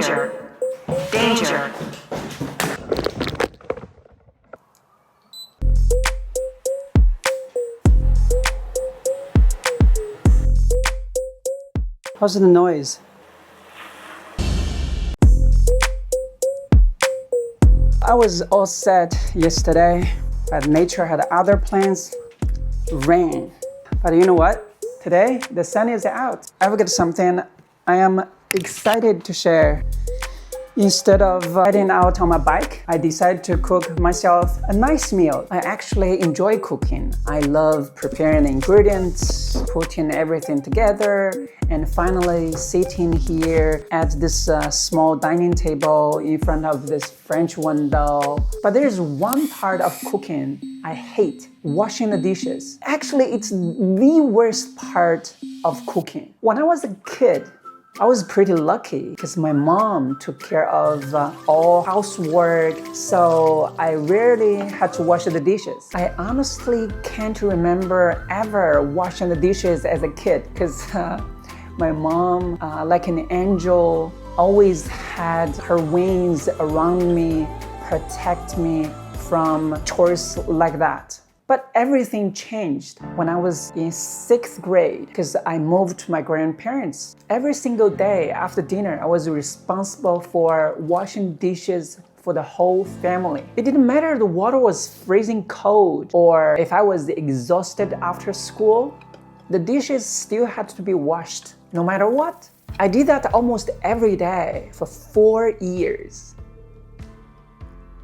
Danger! Danger! How's the noise? I was all set yesterday, but nature had other plans. Rain. But you know what? Today, the sun is out. I've got something I am excited to share. Instead of heading out on my bike, I decided to cook myself a nice meal. I actually enjoy cooking. I love preparing ingredients, putting everything together, and finally sitting here at this small dining table in front of this French window. But there's one part of cooking I hate: washing the dishes. Actually, it's the worst part of cooking. When I was a kid, I was pretty lucky because my mom took care of all housework, so I rarely had to wash the dishes. I honestly can't remember ever washing the dishes as a kid because my mom, like an angel, always had her wings around me, protect me from chores like that. But everything changed when I was in 6th grade because I moved to my grandparents. Every single day after dinner, I was responsible for washing dishes for the whole family. It didn't matter if the water was freezing cold or if I was exhausted after school, the dishes still had to be washed no matter what. I did that almost every day for 4 years.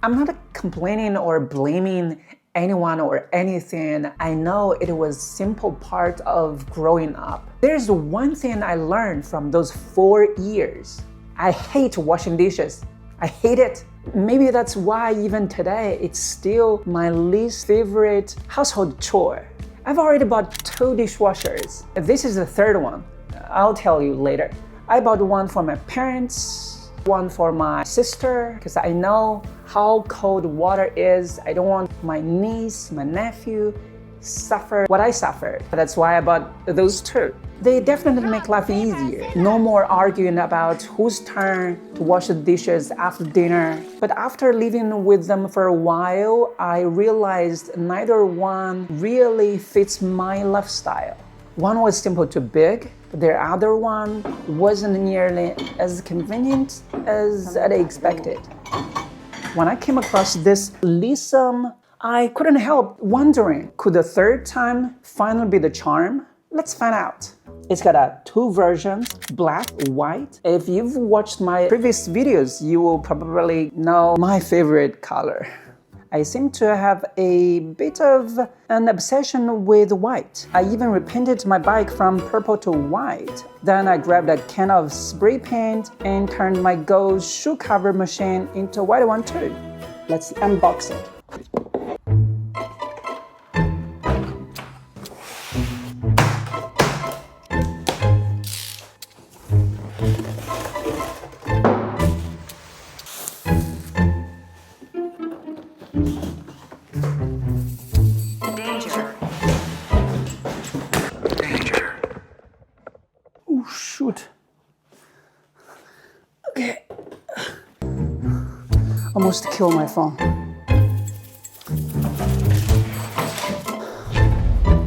I'm not complaining or blaming anyone or anything. I know it was a simple part of growing up. There's one thing I learned from those 4 years. I hate washing dishes. I hate it. Maybe that's why even today it's still my least favorite household chore. I've already bought 2 dishwashers. This is the 3rd one. I'll tell you later. I bought one for my parents, one for my sister, because I know how cold water is. I don't want my niece, my nephew suffer what I suffered. That's why I bought those 2. They definitely make life easier. No more arguing about whose turn to wash the dishes after dinner. But after living with them for a while, I realized neither one really fits my lifestyle. One was simply too big. The other one wasn't nearly as convenient as I expected. When I came across this LISSOME, I couldn't help wondering, could the 3rd time finally be the charm? Let's find out. It's got 2 versions, black, white. If you've watched my previous videos, you will probably know my favorite color. I seem to have a bit of an obsession with white. I even repainted my bike from purple to white. Then I grabbed a can of spray paint and turned my gold shoe cover machine into a white one too. Let's unbox it. Oh shoot. Okay. Almost killed my phone.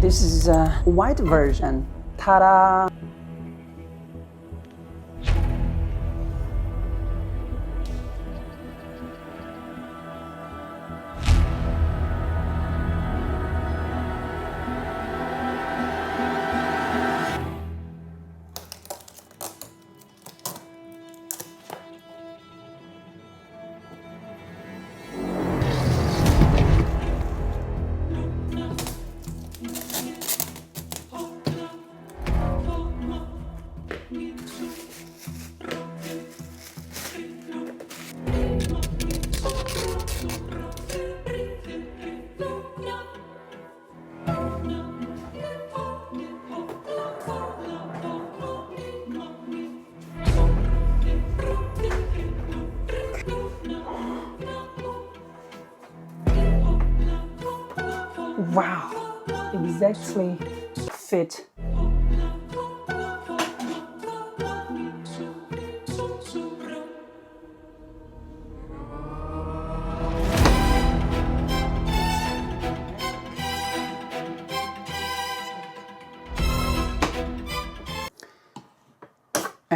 This is a white version. Ta-da! Wow, exactly fit.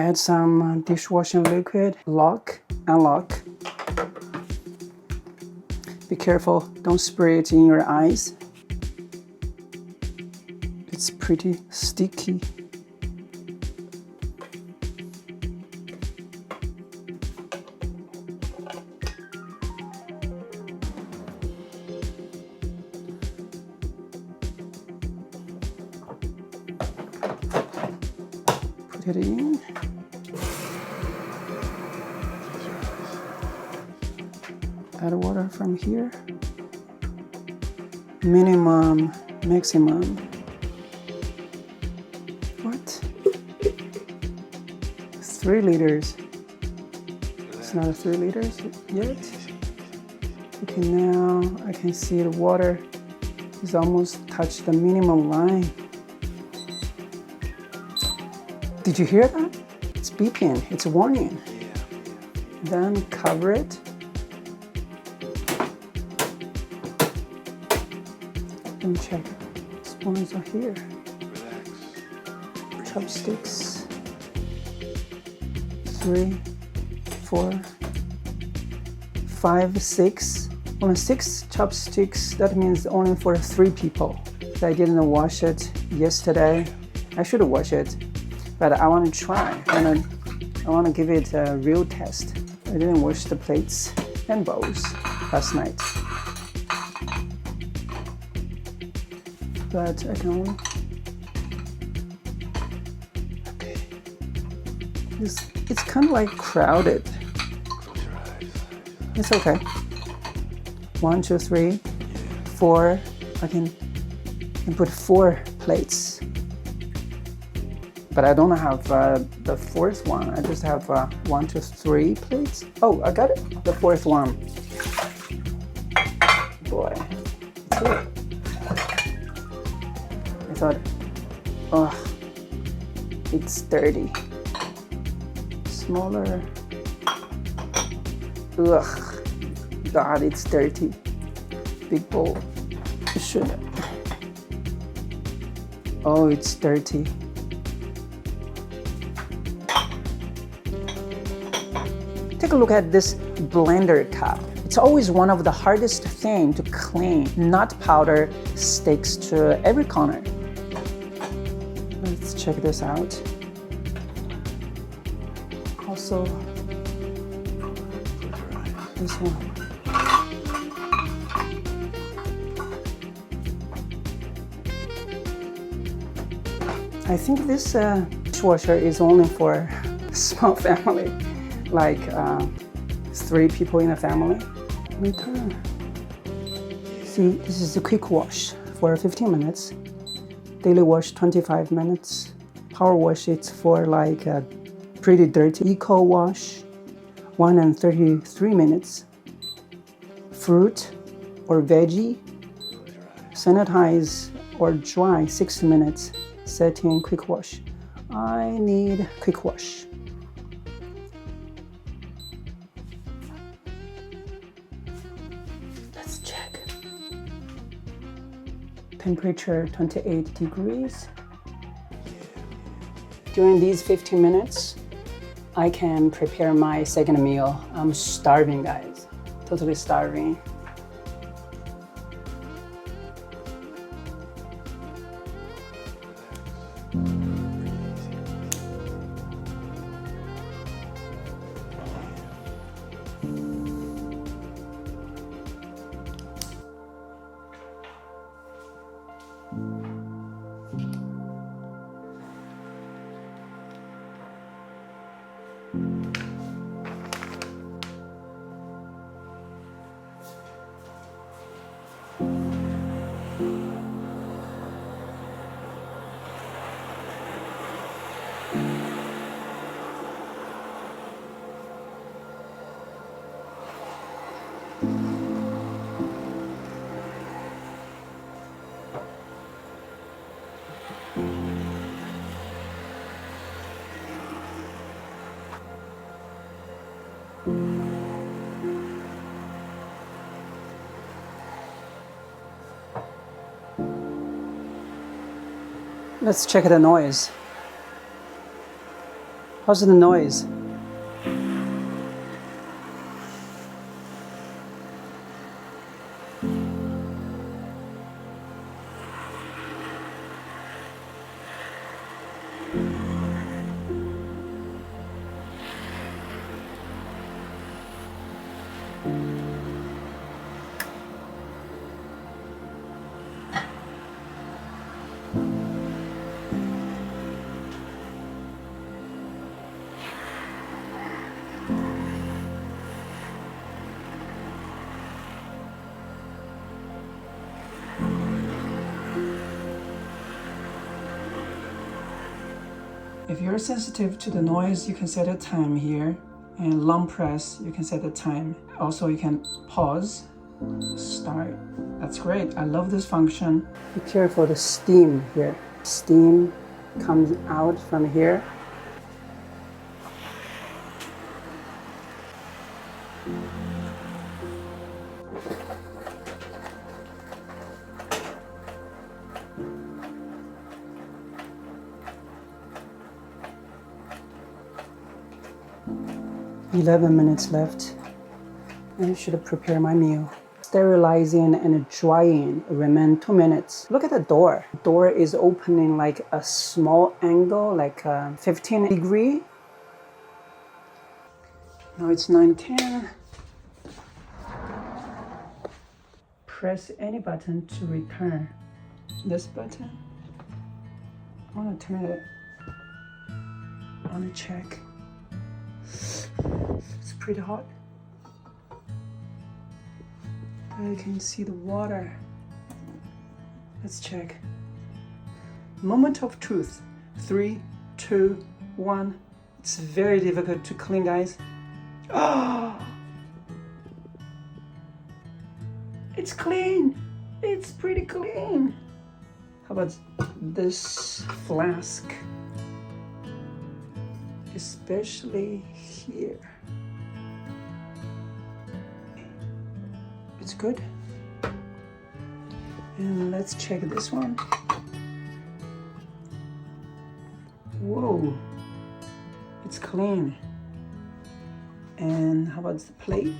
add some dishwashing liquid, lock, unlock. Be careful, don't spray it in your eyes. It's pretty sticky. Put it in. Add water from here. Minimum, maximum. What? 3 liters. It's not 3 liters yet. Okay, now I can see the water is almost touched the minimum line. Did you hear that? It's beeping, it's a warning. Then cover it. Let me check. Spoons are here. Chopsticks. 3, 4, 5, 6. Only 6 chopsticks. That means only for 3 people. I didn't wash it yesterday. I should wash it, but I want to try. I want to give it a real test. I didn't wash the plates and bowls last night, but I can only. Okay. It's kind of like crowded. Close your eyes. It's okay. 1, 2, 3, 4. I can put 4 plates. But I don't have the 4th one. I just have 1, 2, 3 plates. Oh, I got it. The 4th one. Boy, it's good. I thought, oh, it's dirty. Smaller. Ugh, God, it's dirty. Big bowl. It should. Oh, it's dirty. Take a look at this blender cup. It's always one of the hardest things to clean. Nut powder sticks to every corner. Let's check this out. Also, this one. I think this dishwasher is only for small family. Like 3 people in a family. Return. See, this is a quick wash for 15 minutes. Daily wash 25 minutes. Power wash it's for like a pretty dirty. Eco wash 1 and 33 minutes. Fruit or veggie. Sanitize or dry 6 minutes. Set in quick wash. I need quick wash. Temperature 28 degrees. During these 15 minutes, I can prepare my second meal. I'm starving, guys. Totally starving. Let's check the noise. How's the noise? If you're sensitive to the noise, you can set a time here, and long press, you can set a time. Also, you can pause, start. That's great. I love this function. Be careful, the steam here. Steam comes out from here. $11 left. I should prepare my meal. Sterilizing and drying remain 2 minutes. Look at the door. Door is opening like a small angle, like 15 degree. Now it's 9:10. Press any button to return. This button. I want to turn it. I want to check. It's pretty hot. I can see the water. Let's check. Moment of truth. 3, 2, 1. It's very difficult to clean, guys. Oh! It's clean. It's pretty clean. How about this flask? Especially here. It's good. And let's check this one. Whoa, it's clean. And how about the plate?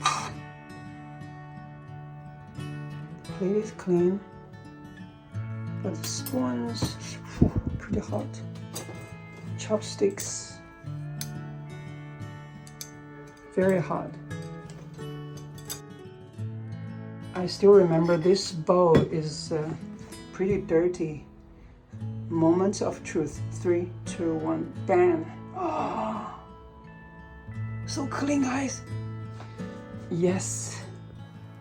The plate is clean. But the spoons, pretty hot. Chopsticks, very hot. I still remember this bowl is pretty dirty. Moments of truth. 3, 2, 1, bam. Oh, so clean, guys. Yes.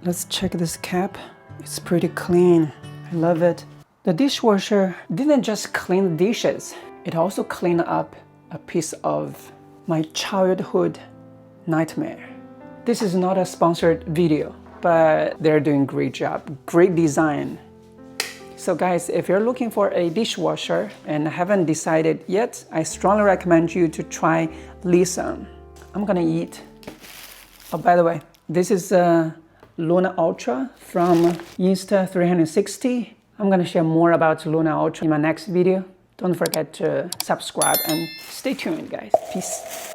Let's check this cap. It's pretty clean. I love it. The dishwasher didn't just clean the dishes. It also cleaned up a piece of my childhood nightmare. This is not a sponsored video, but they're doing great job. Great design. So guys, if you're looking for a dishwasher and haven't decided yet, I strongly recommend you to try LISSOME. I'm gonna eat. Oh, by the way, this is Luna Ultra from Insta360. I'm gonna share more about Luna Ultra in my next video. Don't forget to subscribe and stay tuned, guys. Peace.